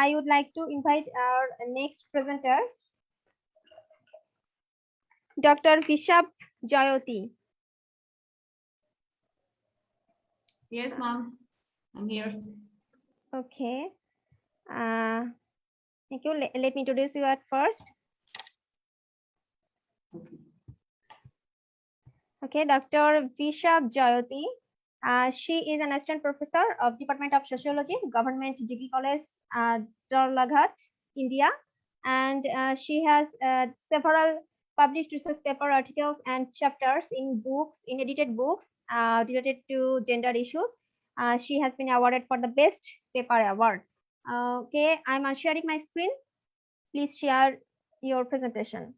I would like to invite our next presenter, Dr. Vishab Jayoti. Yes, ma'am. I'm here. Okay. Thank you. Let me introduce you at first. Okay, Dr. Vishab Jayoti. She is an assistant professor of Department of Sociology, Government Degree College, Dorlaghat, India, and she has several published research paper articles and chapters in books, in edited books related to gender issues. She has been awarded for the Best Paper Award. Okay, I'm sharing my screen. Please share your presentation.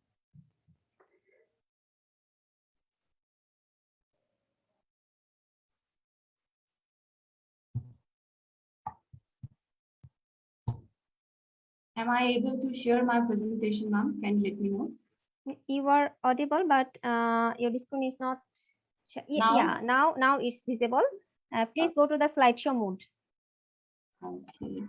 Am I able to share my presentation, ma'am? Can you let me know? You are audible, but your screen is not. Now? Yeah, now it's visible. Please go to the slideshow mode. Okay.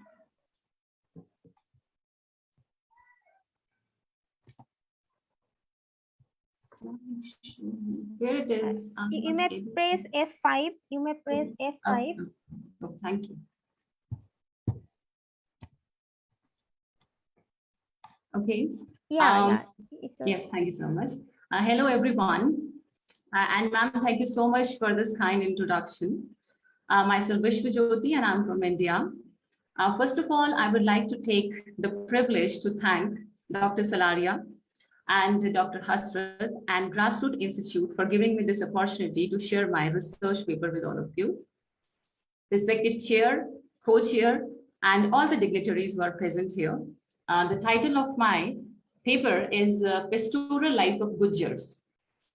Where it is? You may press F5. You may press F5. Oh, thank you. Okay. Yeah. Yes, thank you so much. Hello, everyone. And ma'am, thank you so much for this kind introduction. Myself Vishwa Jyoti, and I'm from India. First of all, I would like to take the privilege to thank Dr. Salaria and Dr. Hasrat and Grassroots Institute for giving me this opportunity to share my research paper with all of you. Respected chair, co-chair, and all the dignitaries who are present here. The title of my paper is Pastoral Life of Gujars,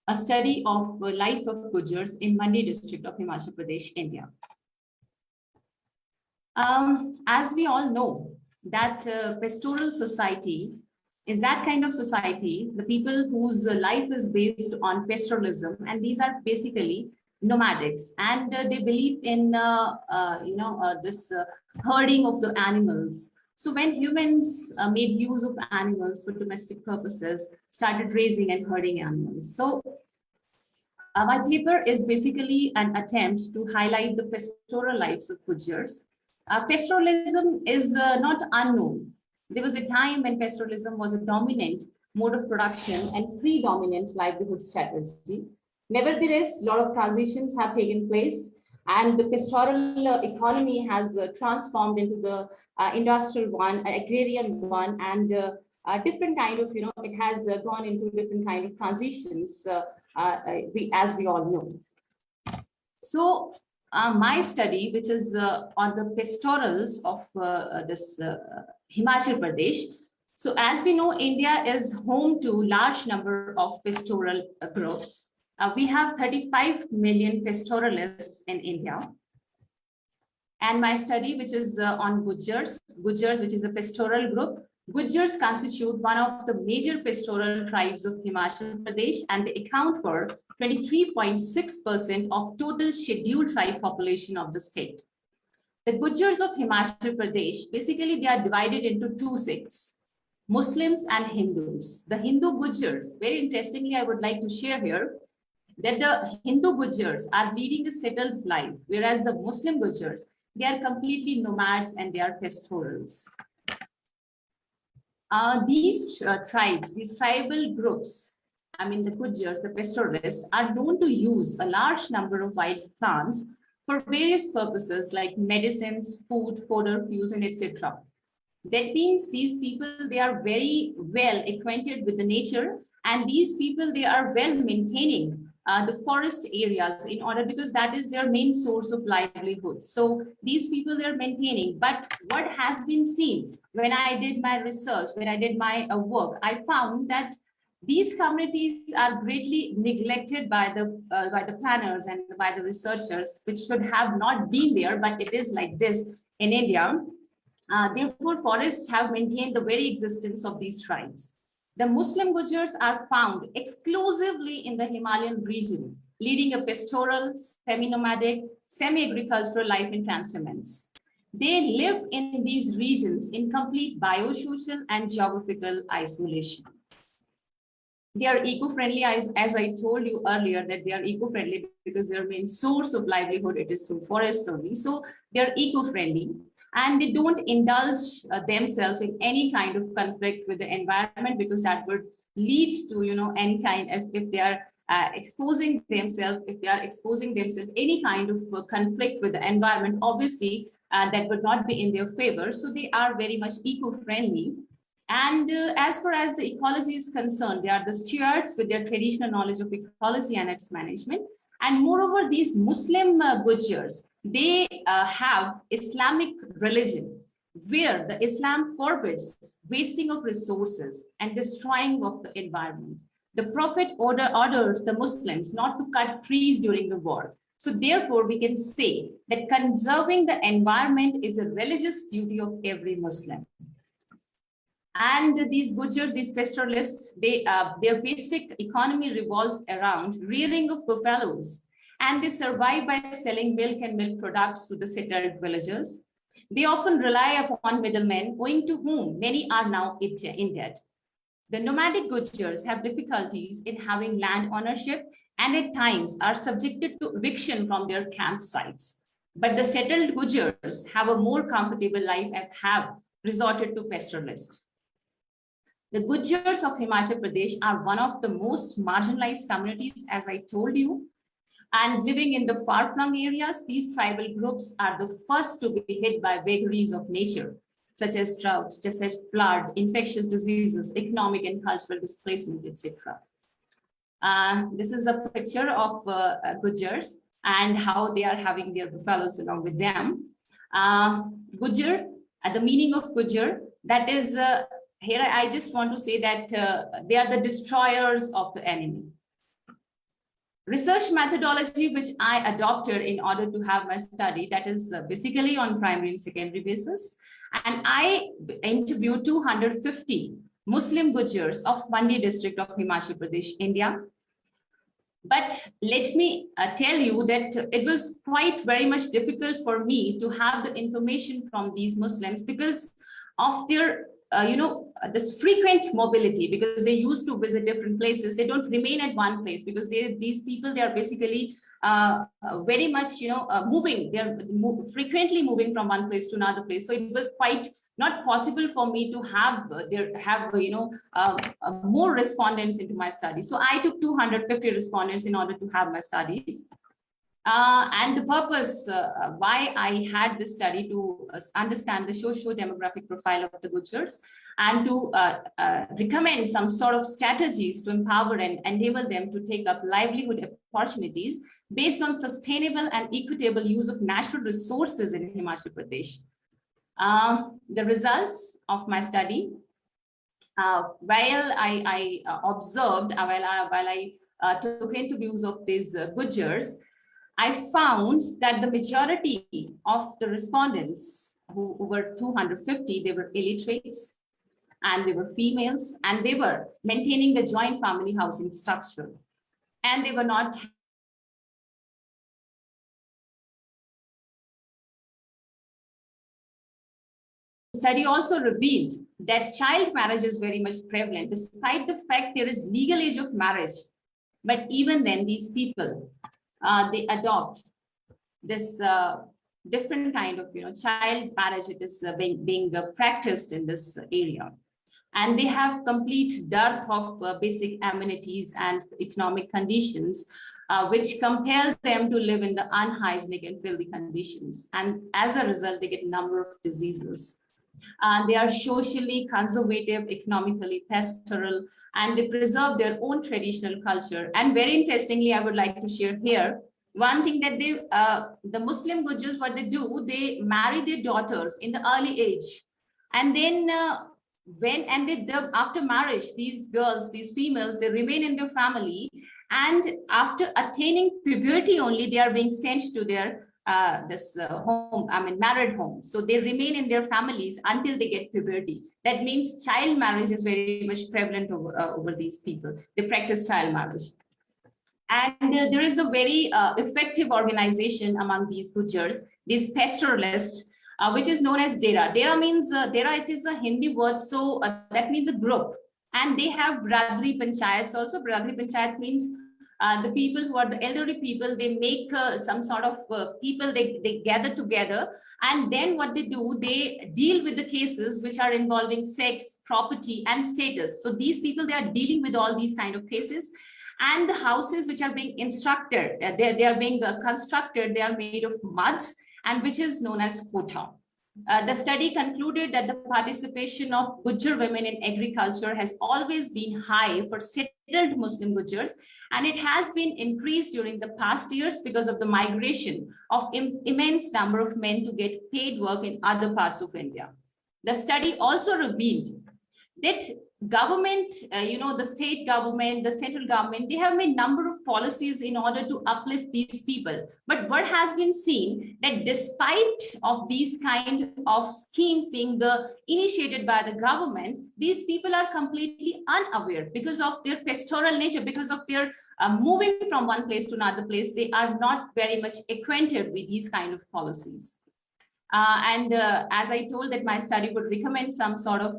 a study of the life of Gujars in Mandi district of Himachal Pradesh, India. As we all know, that pastoral society is that kind of society, the people whose life is based on pastoralism, and these are basically nomadics, and they believe in this herding of the animals. So when humans made use of animals for domestic purposes, started raising and herding animals. So my paper is basically an attempt to highlight the pastoral lives of Gujars. Pastoralism is not unknown. There was a time when pastoralism was a dominant mode of production and predominant livelihood strategy. Nevertheless, a lot of transitions have taken place, and the pastoral economy has transformed into the industrial one, agrarian one, and a different kind of, it has gone into different kind of transitions, as we all know. So my study, which is on the pastorals of this Himachal Pradesh. So as we know, India is home to large number of pastoral groups. We have 35 million pastoralists in India. And my study, which is on Gujars, which is a pastoral group. Gujars constitute one of the major pastoral tribes of Himachal Pradesh, and they account for 23.6% of total scheduled tribe population of the state. The Gujars of Himachal Pradesh, basically they are divided into two sects, Muslims and Hindus. The Hindu Gujars, very interestingly, I would like to share here that the Hindu Gujars are leading a settled life, whereas the Muslim Gujars, they are completely nomads and they are pastorals. These tribes, these tribal groups, I mean the Gujars, the pastoralists, are known to use a large number of wild plants for various purposes like medicines, food, fodder, fuels, and etc. That means these people, they are very well acquainted with the nature, and these people, they are well maintaining the forest areas in order, because that is their main source of livelihood. So these people, they're maintaining. But what has been seen when I did my research, when I did my work, I found that these communities are greatly neglected by the planners and by the researchers, which should have not been there, but it is like this in India. Therefore, forests have maintained the very existence of these tribes. The Muslim Gujars are found exclusively in the Himalayan region, leading a pastoral, semi-nomadic, semi-agricultural life in trans-humans. they live in these regions in complete biosocial and geographical isolation. They are eco-friendly, as I told you earlier, that they are eco-friendly because their main source of livelihood, it is through forests only. So they are eco-friendly and they don't indulge themselves in any kind of conflict with the environment, because that would lead to, any kind of, if they are exposing themselves any kind of conflict with the environment, obviously that would not be in their favor. So they are very much eco-friendly. And as far as the ecology is concerned, they are the stewards with their traditional knowledge of ecology and its management. And moreover, these Muslim Gujars, they have Islamic religion, where the Islam forbids wasting of resources and destroying of the environment. The Prophet orders the Muslims not to cut trees during the war. So therefore, we can say that conserving the environment is a religious duty of every Muslim. And these Gujars, these pastoralists, their basic economy revolves around rearing of buffaloes, and they survive by selling milk and milk products to the settled villagers. They often rely upon middlemen, owing to whom many are now in debt. The nomadic Gujars have difficulties in having land ownership and at times are subjected to eviction from their campsites. But the settled Gujars have a more comfortable life and have resorted to pastoralists. The Gujars of Himachal Pradesh are one of the most marginalized communities, as I told you, and living in the far-flung areas, these tribal groups are the first to be hit by vagaries of nature, such as drought, just as flood, infectious diseases, economic and cultural displacement, etc. This is a picture of Gujars and how they are having their buffaloes along with them. Gujar, the meaning of Gujar, that is, here I just want to say that they are the destroyers of the enemy. Research methodology which I adopted in order to have my study, that is basically on primary and secondary basis. And I interviewed 250 Muslim Gujars of Mandi district of Himachal Pradesh, India. But let me tell you that it was quite very much difficult for me to have the information from these Muslims because of their this frequent mobility, because they used to visit different places. They don't remain at one place because these people, they are basically very much, moving. They're frequently moving from one place to another place. So it was quite not possible for me to have more respondents into my study. So I took 250 respondents in order to have my studies. And the purpose why I had this study to understand the socio-demographic profile of the Gujars and to recommend some sort of strategies to empower and enable them to take up livelihood opportunities based on sustainable and equitable use of natural resources in Himachal Pradesh. The results of my study, while I observed, while I took interviews of these Gujars, I found that the majority of the respondents, who were 250, they were illiterates and they were females, and they were maintaining the joint family housing structure, and they were not. The study also revealed that child marriage is very much prevalent, despite the fact there is legal age of marriage. But even then, these people, they adopt this different kind of child marriage. It is being practiced in this area, and they have complete dearth of basic amenities and economic conditions, which compel them to live in the unhygienic and filthy conditions, and as a result they get a number of diseases. They are socially conservative, economically pastoral, and they preserve their own traditional culture. And very interestingly, I would like to share here one thing that the Muslim Gujars, what they do, they marry their daughters in the early age, and then after marriage, these girls, these females, they remain in their family, and after attaining puberty only, they are being sent to their home, married home. So they remain in their families until they get puberty. That means child marriage is very much prevalent over these people. They practice child marriage. And there is a very effective organization among these Gujars, these pastoralists, which is known as Dera. Dera means, Dera, it is a Hindi word, so that means a group. And they have Bradri Panchayats also. Bradri Panchayat means the people who are the elderly people, they make some sort of people, they gather together, and then what they do, they deal with the cases which are involving sex, property, and status. So these people, they are dealing with all these kind of cases. And the houses which are being instructed, they are being constructed, they are made of muds, and which is known as kotha. The study concluded that the participation of Gujjar women in agriculture has always been high for settled Muslim Gujjars, and it has been increased during the past years because of the migration of immense number of men to get paid work in other parts of India. The study also revealed that government, the state government, the central government, they have made number of policies in order to uplift these people. But what has been seen that despite of these kind of schemes being initiated by the government, these people are completely unaware because of their pastoral nature, because of their moving from one place to another place. They are not very much acquainted with these kind of policies. As I told that my study would recommend some sort of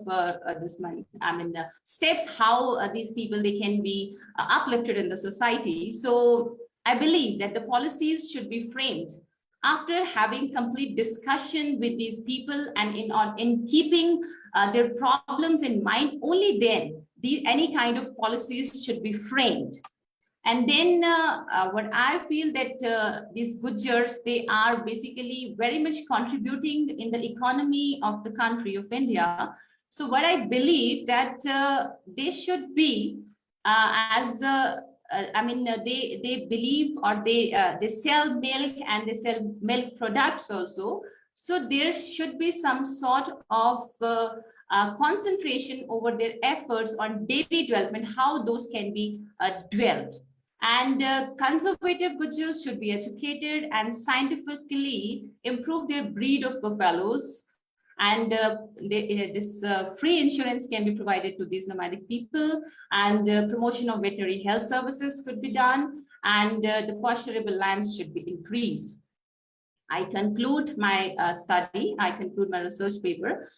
steps how these people, they can be uplifted in the society. So I believe that the policies should be framed after having complete discussion with these people, and in keeping their problems in mind. Only then any kind of policies should be framed. And then what I feel that these Gujjars, they are basically very much contributing in the economy of the country of India. So what I believe that they should be they believe, or they sell milk, and they sell milk products also. So there should be some sort of concentration over their efforts on daily development, how those can be developed. And conservative Gujjars should be educated and scientifically improve their breed of buffaloes. And this free insurance can be provided to these nomadic people, and promotion of veterinary health services could be done, and the pasturable lands should be increased. I conclude my study, I conclude my research paper,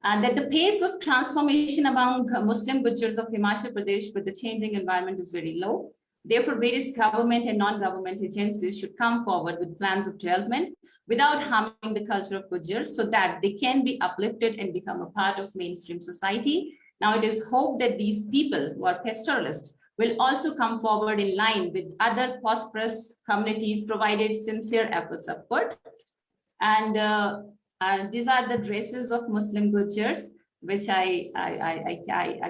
that the pace of transformation among Muslim Gujjars of Himachal Pradesh with the changing environment is very low. Therefore, various government and non-government agencies should come forward with plans of development without harming the culture of Gujjars, so that they can be uplifted and become a part of mainstream society. Now, it is hoped that these people who are pastoralists will also come forward in line with other prosperous communities, provided sincere efforts upward. And these are the dresses of Muslim Gujjars, which I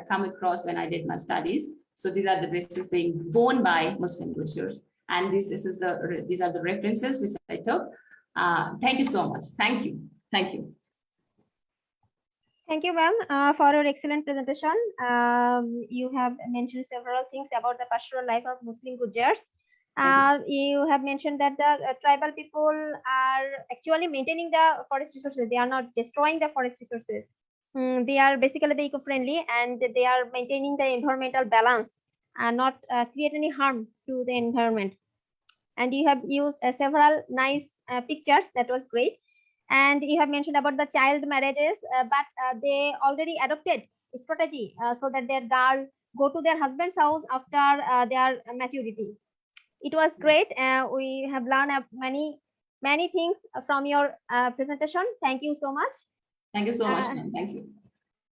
come across when I did my studies. So these are the dresses being worn by Muslim Gujjars, and these are the references which I took. Thank you so much. Thank you. Thank you. Thank you, ma'am, for your excellent presentation. You have mentioned several things about the pastoral life of Muslim Gujjars. You have mentioned that the tribal people are actually maintaining the forest resources. They are not destroying the forest resources. They are basically the eco-friendly, and they are maintaining the environmental balance and not create any harm to the environment. And you have used several nice pictures. That was great. And you have mentioned about the child marriages, but they already adopted a strategy so that their girl go to their husband's house after their maturity. It was great. We have learned many things from your presentation. Thank you so much. Thank you so much, ma'am. Thank you.